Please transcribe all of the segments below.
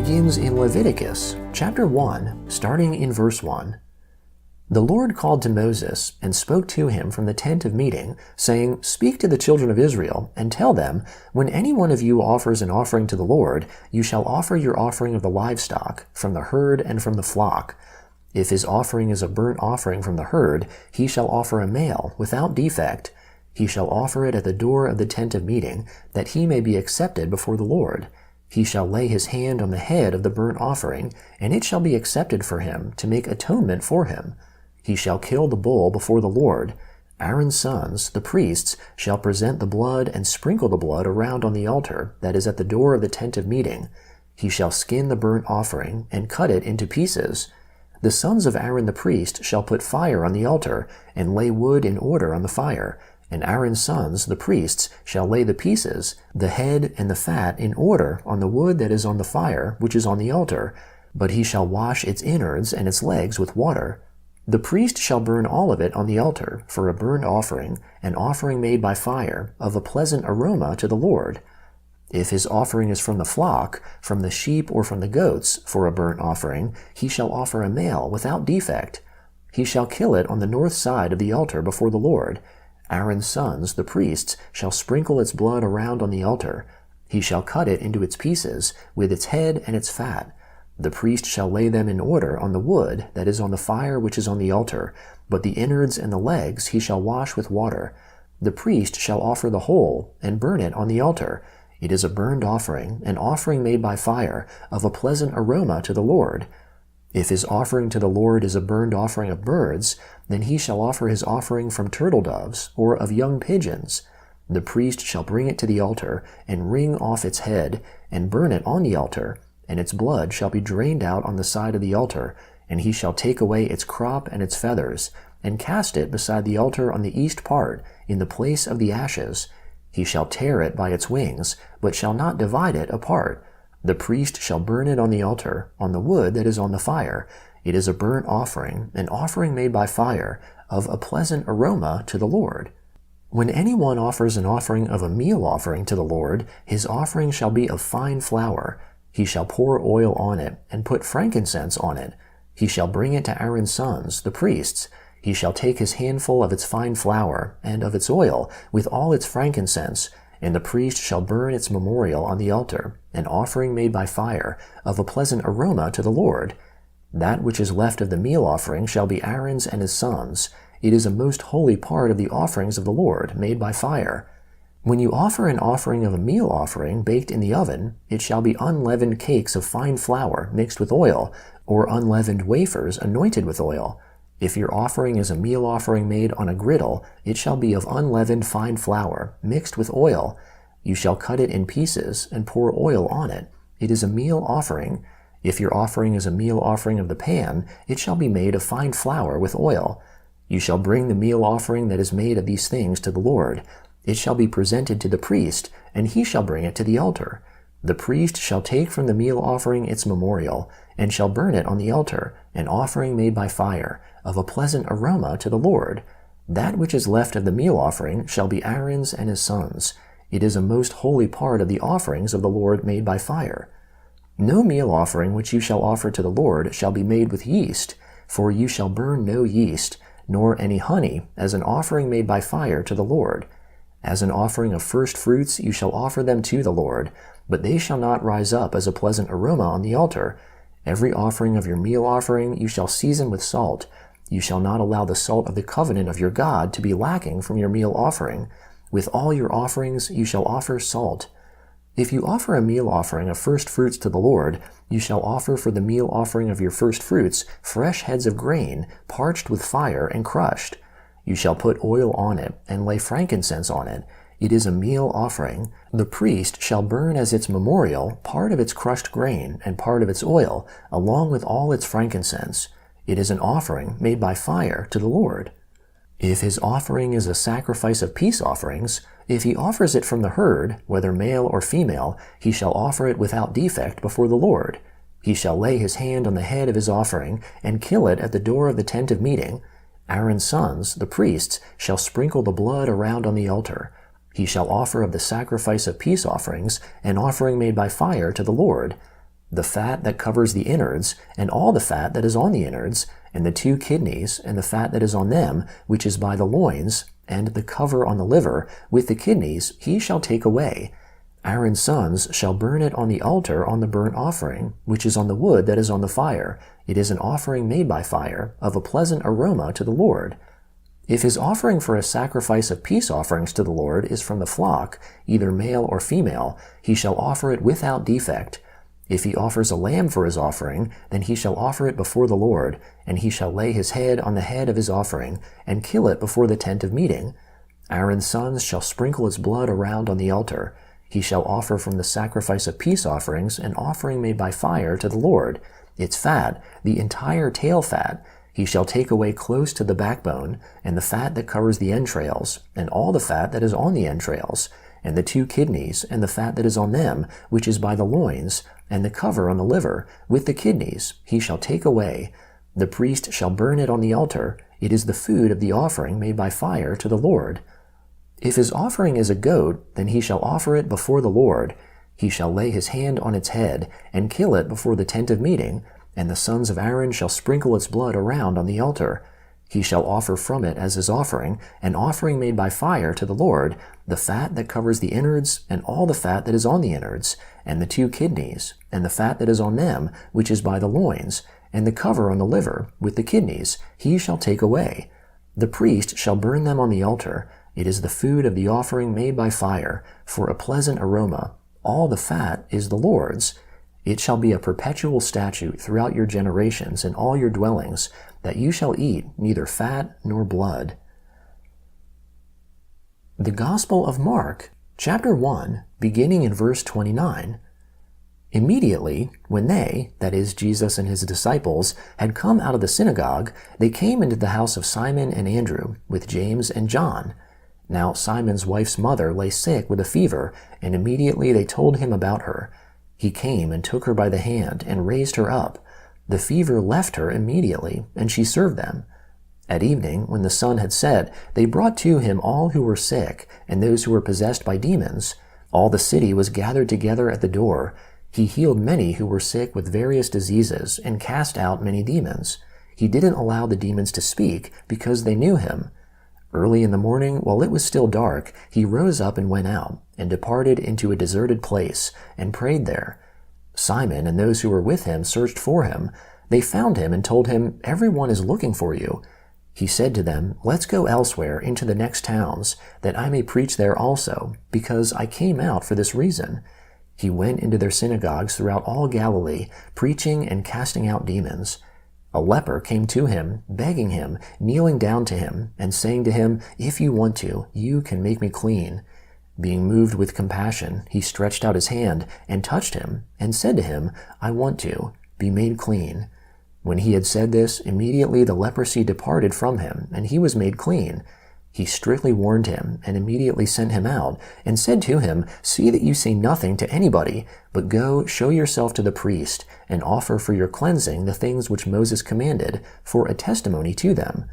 begins in Leviticus chapter 1, starting in verse 1. The Lord called to Moses and spoke to him from the tent of meeting, saying, Speak to the children of Israel, and tell them, When any one of you offers an offering to the Lord, you shall offer your offering of the livestock, from the herd and from the flock. If his offering is a burnt offering from the herd, he shall offer a male, without defect. He shall offer it at the door of the tent of meeting, that he may be accepted before the Lord. He shall lay his hand on the head of the burnt offering, and it shall be accepted for him, to make atonement for him. He shall kill the bull before the Lord. Aaron's sons, the priests, shall present the blood and sprinkle the blood around on the altar that is at the door of the tent of meeting. He shall skin the burnt offering and cut it into pieces. The sons of Aaron the priest shall put fire on the altar and lay wood in order on the fire. And Aaron's sons, the priests, shall lay the pieces, the head and the fat in order on the wood that is on the fire, which is on the altar. But he shall wash its innards and its legs with water. The priest shall burn all of it on the altar for a burnt offering, an offering made by fire, of a pleasant aroma to the Lord. If his offering is from the flock, from the sheep or from the goats, for a burnt offering, he shall offer a male without defect. He shall kill it on the north side of the altar before the Lord. Aaron's sons, the priests, shall sprinkle its blood around on the altar. He shall cut it into its pieces, with its head and its fat. The priest shall lay them in order on the wood that is on the fire which is on the altar, but the innards and the legs he shall wash with water. The priest shall offer the whole, and burn it on the altar. It is a burnt offering, an offering made by fire, of a pleasant aroma to the Lord. If his offering to the Lord is a burnt offering of birds, then he shall offer his offering from turtle doves, or of young pigeons. The priest shall bring it to the altar, and wring off its head, and burn it on the altar, and its blood shall be drained out on the side of the altar, and he shall take away its crop and its feathers, and cast it beside the altar on the east part, in the place of the ashes. He shall tear it by its wings, but shall not divide it apart. The priest shall burn it on the altar, on the wood that is on the fire. It is a burnt offering, an offering made by fire, of a pleasant aroma to the Lord. When anyone offers an offering of a meal offering to the Lord, his offering shall be of fine flour. He shall pour oil on it, and put frankincense on it. He shall bring it to Aaron's sons, the priests. He shall take his handful of its fine flour, and of its oil, with all its frankincense, and the priest shall burn its memorial on the altar, an offering made by fire, of a pleasant aroma to the Lord. That which is left of the meal offering shall be Aaron's and his sons. It is a most holy part of the offerings of the Lord, made by fire. When you offer an offering of a meal offering baked in the oven, it shall be unleavened cakes of fine flour mixed with oil, or unleavened wafers anointed with oil. If your offering is a meal offering made on a griddle, it shall be of unleavened fine flour mixed with oil. You shall cut it in pieces and pour oil on it. It is a meal offering. If your offering is a meal offering of the pan, it shall be made of fine flour with oil. You shall bring the meal offering that is made of these things to the Lord. It shall be presented to the priest, and he shall bring it to the altar. The priest shall take from the meal offering its memorial, and shall burn it on the altar, an offering made by fire, of a pleasant aroma to the Lord. That which is left of the meal offering shall be Aaron's and his sons. It is a most holy part of the offerings of the Lord made by fire. No meal offering which you shall offer to the Lord shall be made with yeast, for you shall burn no yeast, nor any honey, as an offering made by fire to the Lord. As an offering of first fruits you shall offer them to the Lord, but they shall not rise up as a pleasant aroma on the altar. Every offering of your meal offering you shall season with salt. You shall not allow the salt of the covenant of your God to be lacking from your meal offering. With all your offerings you shall offer salt. If you offer a meal offering of first fruits to the Lord, you shall offer for the meal offering of your first fruits fresh heads of grain, parched with fire and crushed. You shall put oil on it, and lay frankincense on it. It is a meal offering. The priest shall burn as its memorial part of its crushed grain and part of its oil, along with all its frankincense. It is an offering made by fire to the Lord. If his offering is a sacrifice of peace offerings, if he offers it from the herd, whether male or female, he shall offer it without defect before the Lord. He shall lay his hand on the head of his offering, and kill it at the door of the tent of meeting. Aaron's sons, the priests, shall sprinkle the blood around on the altar. He shall offer of the sacrifice of peace offerings an offering made by fire to the Lord. the fat that covers the innards, and all the fat that is on the innards, and the 2 kidneys, and the fat that is on them, which is by the loins, and the cover on the liver, with the kidneys, he shall take away. Aaron's sons shall burn it on the altar on the burnt offering, which is on the wood that is on the fire. It is an offering made by fire, of a pleasant aroma to the Lord. If his offering for a sacrifice of peace offerings to the Lord is from the flock, either male or female, he shall offer it without defect. If he offers a lamb for his offering, then he shall offer it before the Lord, and he shall lay his head on the head of his offering, and kill it before the tent of meeting. Aaron's sons shall sprinkle its blood around on the altar. He shall offer from the sacrifice of peace offerings an offering made by fire to the Lord. Its fat, the entire tail fat, he shall take away close to the backbone, and the fat that covers the entrails, and all the fat that is on the entrails, and the 2 kidneys, and the fat that is on them, which is by the loins, and the cover on the liver, with the kidneys, he shall take away. The priest shall burn it on the altar. It is the food of the offering made by fire to the Lord. If his offering is a goat, then he shall offer it before the Lord. He shall lay his hand on its head, and kill it before the tent of meeting, and the sons of Aaron shall sprinkle its blood around on the altar. He shall offer from it as his offering, an offering made by fire to the Lord, the fat that covers the innards, and all the fat that is on the innards, and the 2 kidneys, and the fat that is on them, which is by the loins, and the cover on the liver, with the kidneys, he shall take away. The priest shall burn them on the altar. It is the food of the offering made by fire, for a pleasant aroma. All the fat is the Lord's. It shall be a perpetual statute throughout your generations in all your dwellings, that you shall eat neither fat nor blood. The Gospel of Mark, chapter 1, beginning in verse 29. Immediately, when they, that is, Jesus and his disciples, had come out of the synagogue, they came into the house of Simon and Andrew, with James and John. Now Simon's wife's mother lay sick with a fever, and immediately they told him about her. He came and took her by the hand and raised her up. The fever left her immediately, and she served them. At evening, when the sun had set, they brought to him all who were sick, and those who were possessed by demons. All the city was gathered together at the door. He healed many who were sick with various diseases, and cast out many demons. He didn't allow the demons to speak, because they knew him. Early in the morning, while it was still dark, he rose up and went out, and departed into a deserted place, and prayed there. Simon and those who were with him searched for him. They found him and told him, "Everyone is looking for you." He said to them, "Let's go elsewhere into the next towns, that I may preach there also, because I came out for this reason." He went into their synagogues throughout all Galilee, preaching and casting out demons. A leper came to him, begging him, kneeling down to him, and saying to him, "If you want to, you can make me clean." Being moved with compassion, he stretched out his hand and touched him, and said to him, "I want to, be made clean." When he had said this, immediately the leprosy departed from him, and he was made clean. He strictly warned him, and immediately sent him out, and said to him, "See that you say nothing to anybody, but go, show yourself to the priest, and offer for your cleansing the things which Moses commanded, for a testimony to them."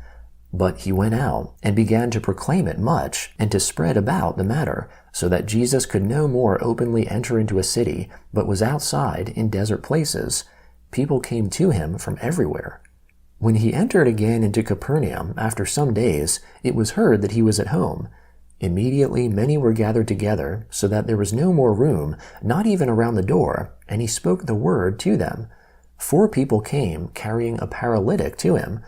But he went out, and began to proclaim it much, and to spread about the matter, so that Jesus could no more openly enter into a city, but was outside in desert places. People came to him from everywhere. When he entered again into Capernaum after some days, it was heard that he was at home. Immediately many were gathered together, so that there was no more room, not even around the door, and he spoke the word to them. 4 people came, carrying a paralytic to him.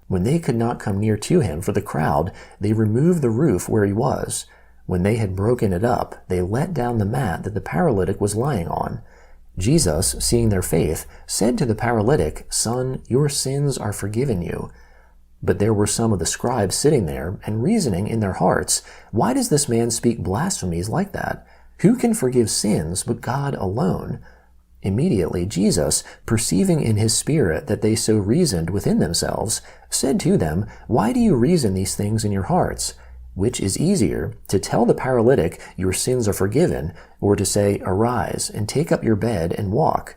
When they could not come near to him for the crowd, they removed the roof where he was. When they had broken it up, they let down the mat that the paralytic was lying on. Jesus, seeing their faith, said to the paralytic, "Son, your sins are forgiven you." But there were some of the scribes sitting there, and reasoning in their hearts, "Why does this man speak blasphemies like that? Who can forgive sins but God alone?" Immediately Jesus, perceiving in his spirit that they so reasoned within themselves, said to them, "Why do you reason these things in your hearts? Which is easier, to tell the paralytic, 'Your sins are forgiven,' or to say, 'Arise, and take up your bed and walk'?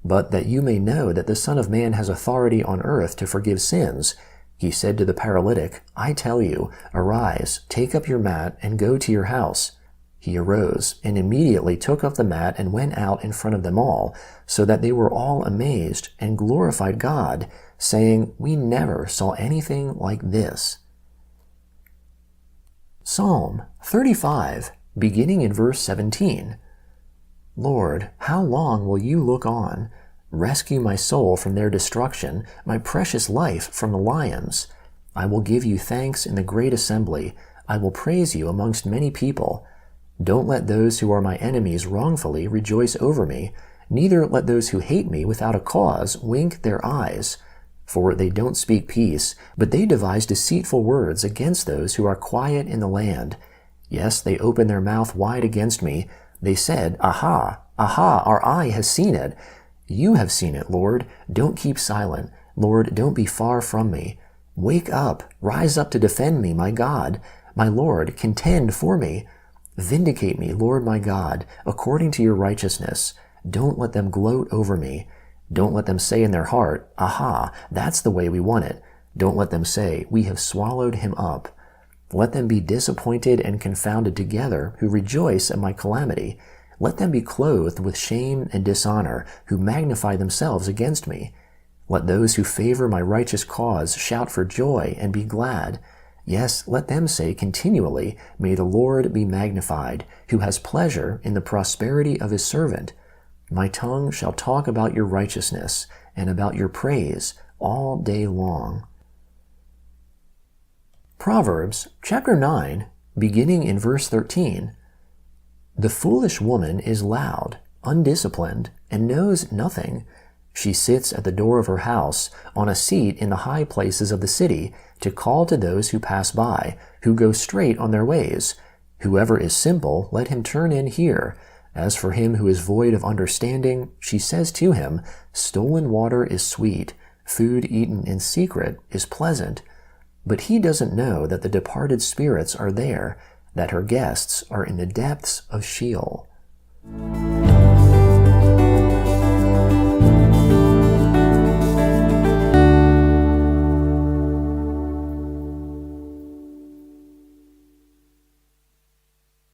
But that you may know that the Son of Man has authority on earth to forgive sins," he said to the paralytic, "I tell you, arise, take up your mat, and go to your house." He arose and immediately took up the mat and went out in front of them all, so that they were all amazed and glorified God, saying, "We never saw anything like this." Psalm 35, beginning in verse 17. Lord, how long will you look on? Rescue my soul from their destruction, my precious life from the lions. I will give you thanks in the great assembly. I will praise you amongst many people. Don't let those who are my enemies wrongfully rejoice over me, neither let those who hate me without a cause wink their eyes. For they don't speak peace, but they devise deceitful words against those who are quiet in the land. Yes, they open their mouth wide against me. They said, "Aha, aha, our eye has seen it." You have seen it, Lord. Don't keep silent. Lord, don't be far from me. Wake up, rise up to defend me, my God. My Lord, contend for me. Vindicate me, Lord my God, according to your righteousness. Don't let them gloat over me. Don't let them say in their heart, "Aha, that's the way we want it." Don't let them say, "We have swallowed him up." Let them be disappointed and confounded together who rejoice at my calamity. Let them be clothed with shame and dishonor who magnify themselves against me. Let those who favor my righteous cause shout for joy and be glad. Yes, let them say continually, "May the Lord be magnified, who has pleasure in the prosperity of his servant." My tongue shall talk about your righteousness and about your praise all day long. Proverbs chapter 9, beginning in verse 13. The foolish woman is loud, undisciplined, and knows nothing. She sits at the door of her house, on a seat in the high places of the city, to call to those who pass by, who go straight on their ways. Whoever is simple, let him turn in here. As for him who is void of understanding, she says to him, "Stolen water is sweet, food eaten in secret is pleasant." But he doesn't know that the departed spirits are there, that her guests are in the depths of Sheol.